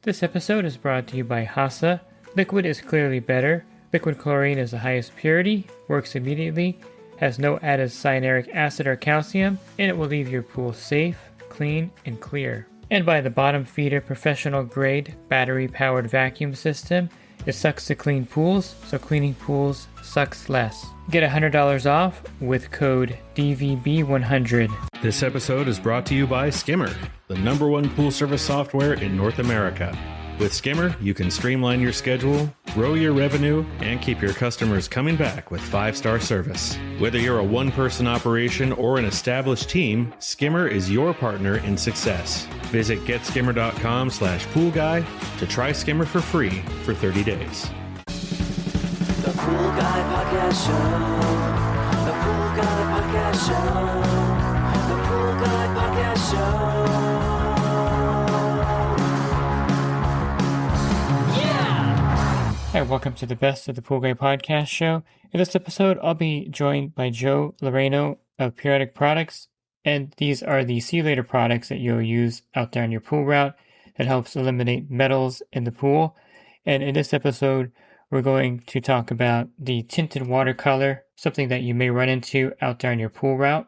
This episode is brought to you by Hasa. Liquid is clearly better. Liquid chlorine is the highest purity, works immediately, has no added cyanuric acid or calcium, and it will leave your pool safe, clean, and clear. And by the bottom feeder professional grade battery powered vacuum system. It sucks to clean pools, so cleaning pools sucks less. Get $100 off with code DVB100. This episode is brought to you by Skimmer, the #1 pool service software in North America. With Skimmer, you can streamline your schedule, grow your revenue, and keep your customers coming back with 5-star service. Whether you're a one-person operation or an established team, Skimmer is your partner in success. Visit getskimmer.com/poolguy to try Skimmer for free for 30 days. The Pool Guy Podcast Show. The Pool Guy Podcast Show. The Pool Guy Podcast Show. Hi, welcome to the Best of the Pool Guy Podcast Show. In this episode, I'll be joined by Joe Laurino of Periodic Products, and these are the Culator products that you'll use out there on your pool route that helps eliminate metals in the pool. And in this episode, we're going to talk about the tinted watercolor, something that you may run into out there on your pool route.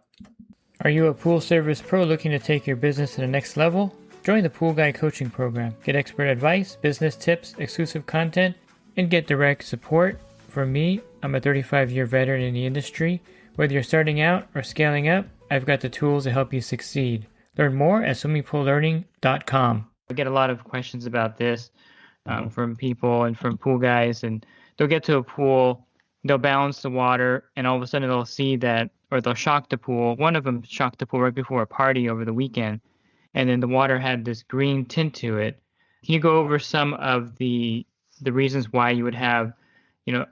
Are you a pool service pro looking to take your business to the next level? Join the Pool Guy Coaching Program. Get expert advice, business tips, exclusive content, and get direct support from me. I'm a 35-year veteran in the industry. Whether you're starting out or scaling up, I've got the tools to help you succeed. Learn more at swimmingpoollearning.com. I get a lot of questions about this from people and from pool guys, and they'll get to a pool, they'll balance the water, and all of a sudden they'll see that, or they'll shock the pool. One of them shocked the pool right before a party over the weekend, and then the water had this green tint to it. Can you go over some of the reasons why you would have,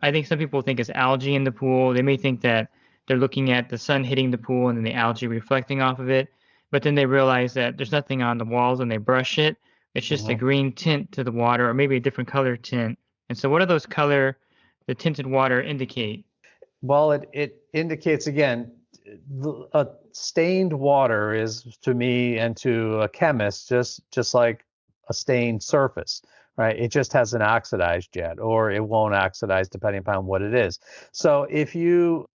I think some people think it's algae in the pool. They may think that they're looking at the sun hitting the pool and then the algae reflecting off of it, but then they realize that there's nothing on the walls and they brush it. It's just a green tint to the water, or maybe a different color tint. And so what do those the tinted water indicate? Well, it indicates, again, a stained water is, to me and to a chemist, just like a stained surface. Right, it just has an oxidized jet, or it won't oxidize depending upon what it is. So if you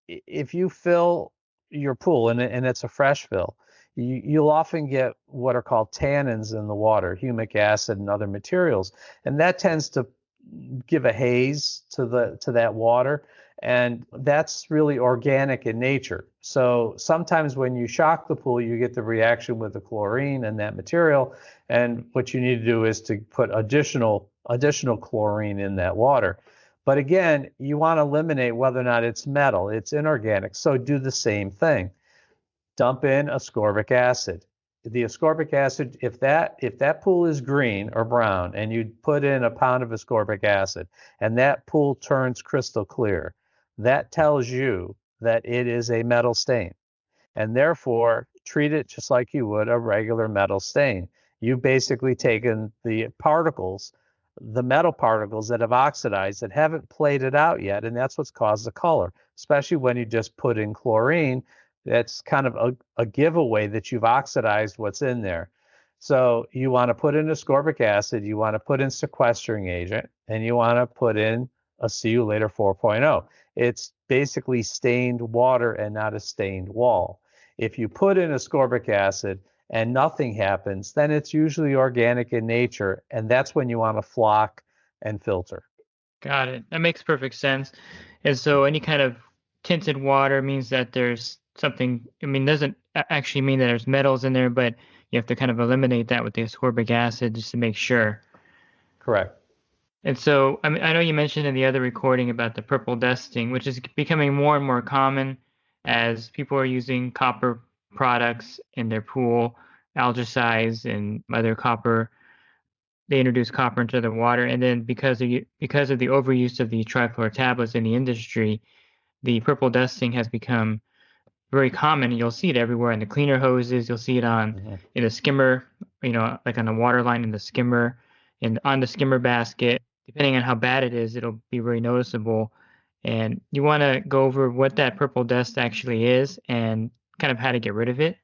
fill your pool and it's a fresh fill, you'll often get what are called tannins in the water, humic acid and other materials, and that tends to give a haze to that water, and that's really organic in nature. So sometimes when you shock the pool, you get the reaction with the chlorine and that material, and what you need to do is to put additional chlorine in that water. But again, you want to eliminate whether or not it's metal, it's inorganic. So do the same thing. Dump in ascorbic acid. The ascorbic acid, if that pool is green or brown and you put in a pound of ascorbic acid and that pool turns crystal clear, that tells you that it is a metal stain, and therefore treat it just like you would a regular metal stain. You've basically taken the metal particles that have oxidized that haven't played it out yet, and that's what's caused the color, especially when you just put in chlorine. That's kind of a giveaway that you've oxidized what's in there. So you want to put in ascorbic acid, you want to put in sequestering agent, and you want to put in a Culator 4.0. It's basically stained water and not a stained wall. If you put in ascorbic acid and nothing happens, then it's usually organic in nature, and that's when you want to flock and filter. Got it. That makes perfect sense. And so any kind of tinted water means that there's something, doesn't actually mean that there's metals in there, but you have to kind of eliminate that with the ascorbic acid just to make sure. Correct. And so, I know you mentioned in the other recording about the purple dusting, which is becoming more and more common as people are using copper products in their pool, algae and other copper. They introduce copper into the water, and then because of the overuse of the trifluoro tablets in the industry, the purple dusting has become very common. You'll see it everywhere in the cleaner hoses. You'll see it in the skimmer, like on the water line in the skimmer, and on the skimmer basket. Depending on how bad it is, it'll be very noticeable. And you want to go over what that purple dust actually is and kind of how to get rid of it.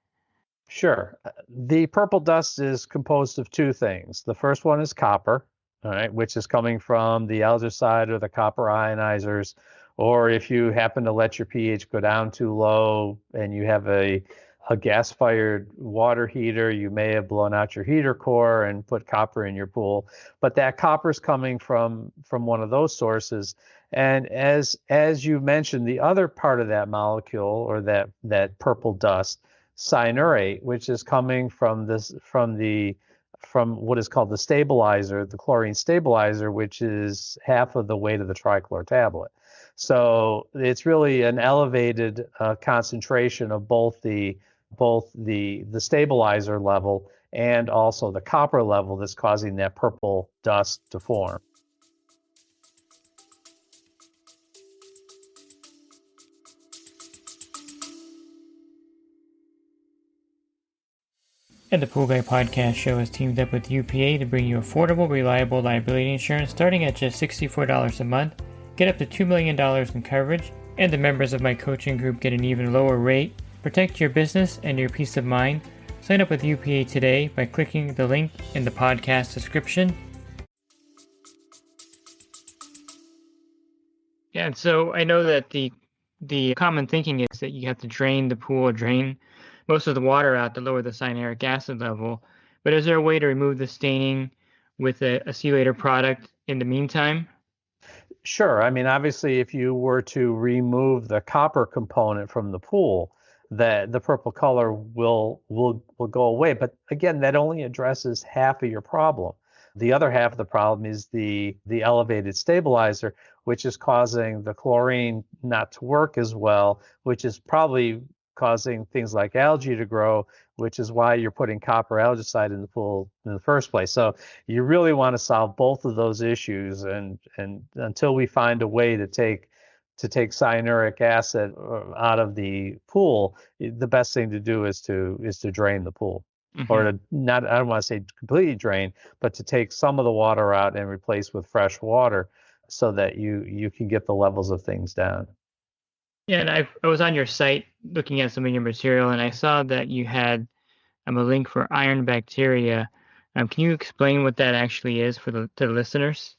Sure. The purple dust is composed of two things. The first one is copper, all right, which is coming from the algicide or the copper ionizers, or if you happen to let your pH go down too low and you have a gas-fired water heater, you may have blown out your heater core and put copper in your pool. But that copper is coming from one of those sources. And as you mentioned, the other part of that molecule or that purple dust, cyanurate, which is coming from what is called the stabilizer, the chlorine stabilizer, which is half of the weight of the trichlor tablet. So it's really an elevated concentration of both the stabilizer level and also the copper level that's causing that purple dust to form. And the Pool Guy Podcast Show has teamed up with UPA to bring you affordable, reliable liability insurance starting at just $64 a month. Get up to $2 million in coverage, and the members of my coaching group get an even lower rate. Protect your business and your peace of mind. Sign up with UPA today by clicking the link in the podcast description. Yeah, and so I know that the common thinking is that you have to drain the pool, drain most of the water out to lower the cyanuric acid level. But is there a way to remove the staining with a Culator product in the meantime? Sure. I mean, obviously, if you were to remove the copper component from the pool, that the purple color will go away. But again, that only addresses half of your problem. The other half of the problem is the elevated stabilizer, which is causing the chlorine not to work as well, which is probably causing things like algae to grow, which is why you're putting copper algicide in the pool in the first place. So you really want to solve both of those issues, and until we find a way to take cyanuric acid out of the pool, the best thing to do is to drain the pool. Mm-hmm. Or to not, I don't want to say completely drain, but to take some of the water out and replace with fresh water so that you can get the levels of things down. Yeah, and I was on your site looking at some of your material, and I saw that you had a link for iron bacteria. Can you explain what that actually is to the listeners?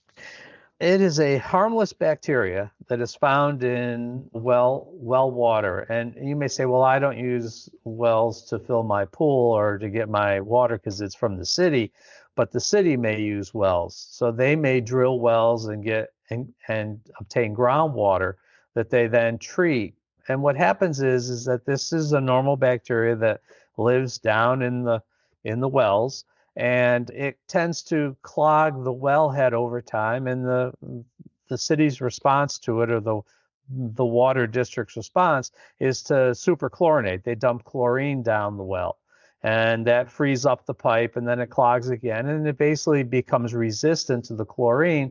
It is a harmless bacteria that is found in well water. And you may say, well, I don't use wells to fill my pool or to get my water because it's from the city, but the city may use wells. So they may drill wells and get and obtain groundwater that they then treat. And what happens is that this is a normal bacteria that lives down in the wells, and it tends to clog the wellhead over time. And the city's response to it, or the water district's response, is to superchlorinate. They dump chlorine down the well, and that frees up the pipe, and then it clogs again, and it basically becomes resistant to the chlorine.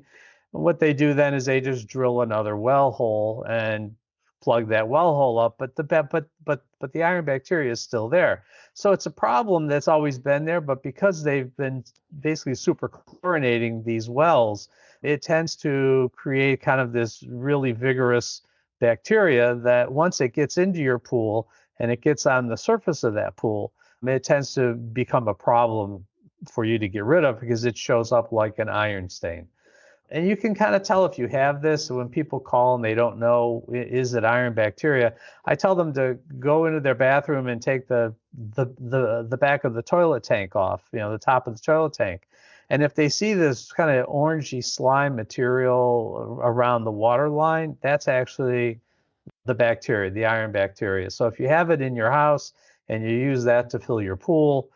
What they do then is they just drill another well hole and plug that well hole up, but the iron bacteria is still there. So it's a problem that's always been there, but because they've been basically superchlorinating these wells, it tends to create kind of this really vigorous bacteria that once it gets into your pool and it gets on the surface of that pool, it tends to become a problem for you to get rid of because it shows up like an iron stain. And you can kind of tell if you have this. When people call and they don't know, is it iron bacteria, I tell them to go into their bathroom and take the back of the toilet tank off, the top of the toilet tank. And if they see this kind of orangey slime material around the water line, that's actually the bacteria, the iron bacteria. So if you have it in your house and you use that to fill your pool,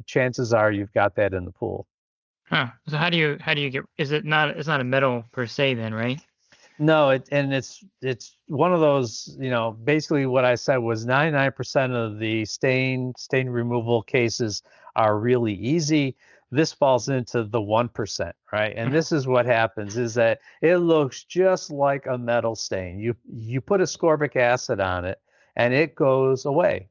chances are you've got that in the pool. Huh. So how do you get? It's not a metal per se then, right? No, it's one of those. Basically what I said was 99% of the stain removal cases are really easy. This falls into the 1%, right? And this is what happens: is that it looks just like a metal stain. You put ascorbic acid on it, and it goes away,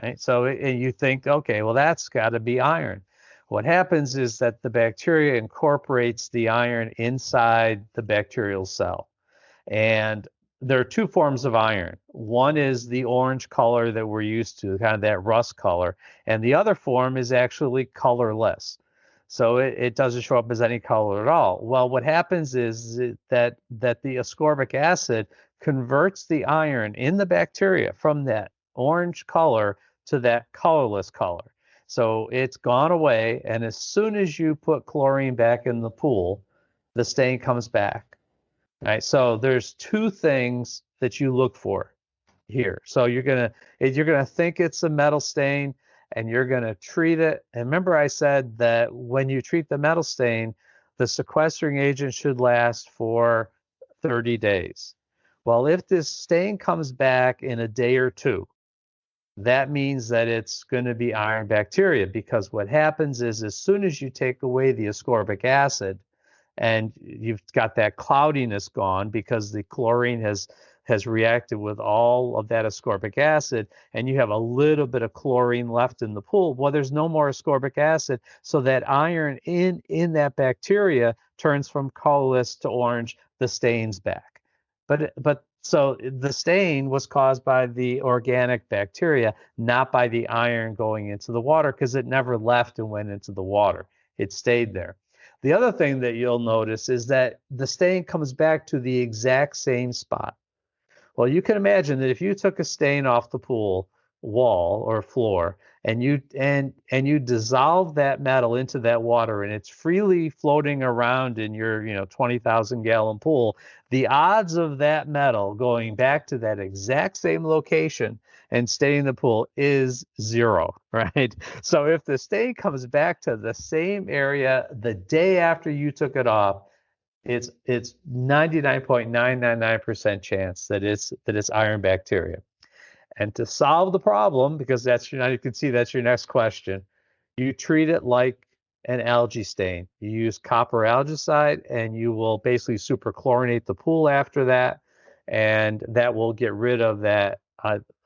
right? So you think, okay, well that's got to be iron. What happens is that the bacteria incorporates the iron inside the bacterial cell. And there are two forms of iron. One is the orange color that we're used to, kind of that rust color, and the other form is actually colorless. So it doesn't show up as any color at all. Well, what happens is that the ascorbic acid converts the iron in the bacteria from that orange color to that colorless color. So it's gone away, and as soon as you put chlorine back in the pool, the stain comes back. Right? So there's two things that you look for here. So you're gonna think it's a metal stain, and you're gonna treat it. And remember, I said that when you treat the metal stain, the sequestering agent should last for 30 days. Well, if this stain comes back in a day or two, that means that it's going to be iron bacteria, because what happens is as soon as you take away the ascorbic acid, and you've got that cloudiness gone because the chlorine has reacted with all of that ascorbic acid, and you have a little bit of chlorine left in the pool. Well, there's no more ascorbic acid, so that iron in that bacteria turns from colorless to orange. The stain's back, but so the stain was caused by the organic bacteria, not by the iron going into the water, because it never left and went into the water. It stayed there. The other thing that you'll notice is that the stain comes back to the exact same spot. Well, you can imagine that if you took a stain off the pool wall or floor, and you dissolve that metal into that water, and it's freely floating around in your 20,000 gallon pool, the odds of that metal going back to that exact same location and staying in the pool is 0, right? So if the stain comes back to the same area the day after you took it off, it's 99.999% chance that it's iron bacteria. And to solve the problem, because you can see that's your next question, you treat it like an algae stain. You use copper algicide, and you will basically superchlorinate the pool after that, and that will get rid of that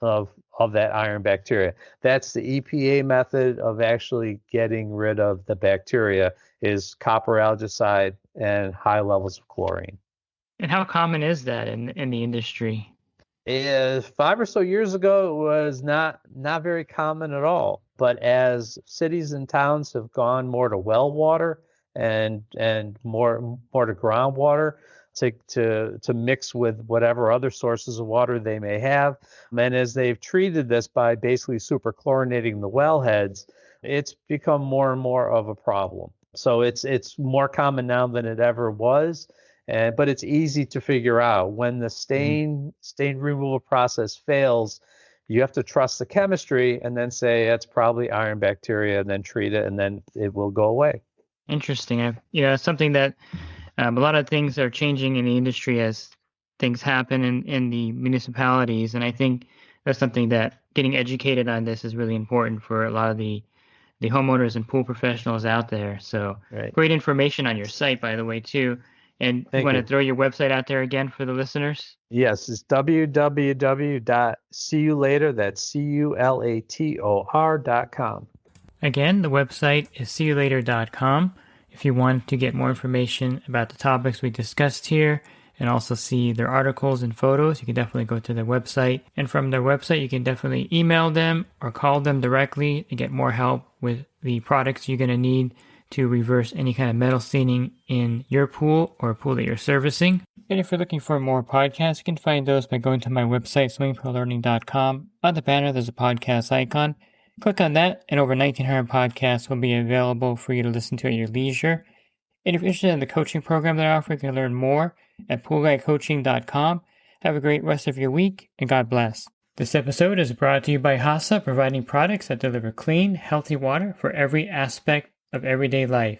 of that iron bacteria. That's the EPA method of actually getting rid of the bacteria, is copper algicide and high levels of chlorine. And how common is that in the industry? 5 or so years ago, it was not very common at all. But as cities and towns have gone more to well water and more to groundwater to mix with whatever other sources of water they may have, and as they've treated this by basically superchlorinating the wellheads, it's become more and more of a problem. So it's more common now than it ever was. But it's easy to figure out. When the stain removal process fails, you have to trust the chemistry and then say it's probably iron bacteria, and then treat it, and then it will go away. Interesting. Something that a lot of things are changing in the industry as things happen in the municipalities, and I think that's something that getting educated on this is really important for a lot of the homeowners and pool professionals out there. So Right. Great information on your site, by the way, too. And you want to throw your website out there again for the listeners? Yes, it's www.seeyoulator, that's CULATOR.com. Again, the website is seeyoulater.com. If you want to get more information about the topics we discussed here and also see their articles and photos, you can definitely go to their website. And from their website, you can definitely email them or call them directly to get more help with the products you're going to need to reverse any kind of metal staining in your pool or a pool that you're servicing. And if you're looking for more podcasts, you can find those by going to my website, swimmingpoollearning.com. On the banner, there's a podcast icon. Click on that, and over 1,900 podcasts will be available for you to listen to at your leisure. And if you're interested in the coaching program that I offer, you can learn more at poolguycoaching.com. Have a great rest of your week, and God bless. This episode is brought to you by HASA, providing products that deliver clean, healthy water for every aspect of everyday life.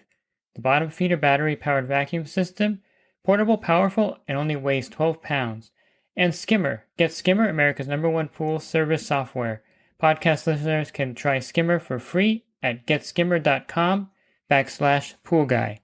The bottom feeder battery-powered vacuum system, portable, powerful, and only weighs 12 pounds. And Skimmer. Get Skimmer, America's #1 pool service software. Podcast listeners can try Skimmer for free at getskimmer.com/poolguy.